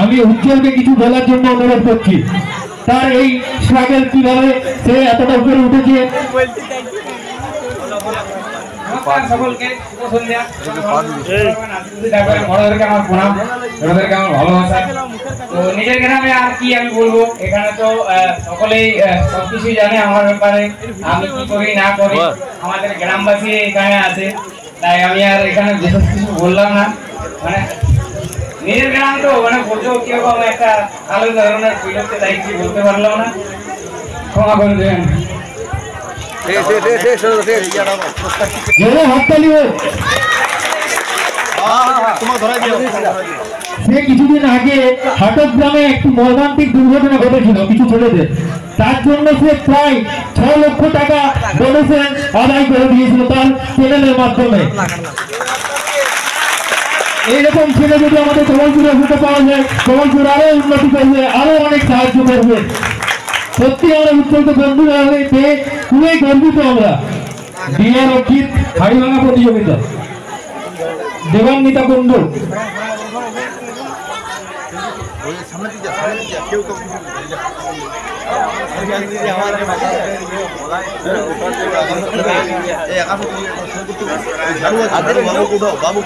আমি উজ্জ্বলকে কিছু বলার জন্য অনুরোধ করছি। তার এই স্ট্রাগল কিভাবে সে এতটা উপরে উঠেছে। সকলকে শুভ সন্ধ্যা। বড়দেরকে আমার প্রণাম, ছোটদেরকে আমার ভালোবাসা। তো নিজের গ্রামে আর কি আমি বলবো, এখানে তো সকলেই সবকিছুই জানে আমার ব্যাপারে, আমি কি করি না করি। আমাদের গ্রামবাসী এখানে আছে, তাই আমি আর এখানে বিশেষ কিছু বললাম না। মানে নিজের গ্রাম তো মানে বলতেও কিরকম একটা আলাদা ধরনের ফিল হচ্ছে, তাই কি বলতে পারলাম না, ক্ষমা করে দেবেন। সে কিছুদিন আগে হাটক গ্রামে একটি মর্মান্তিক দুর্ঘটনা ঘটেছিল কিছু ছেলেদের, তার জন্য সে প্রায় 6 লক্ষ টাকা ডোনেশন আদায় করে দিয়েছিল তার চ্যানেলের মাধ্যমে। এইরকম ছেলে যদি আমাদের কমলপুরে হতে পাওয়া যায়, কমলপুর আরো উন্নতি করবে, আরো অনেক সাহায্য করবে। সত্যি আমরা উচ্চত বন্ধুরা পেয়ে খুবই গর্বিত। আমরা বিহার অক্ষিত হাড়িভাঙা প্রতিযোগিতা দেবান্বিতা কুণ্ডু বাবু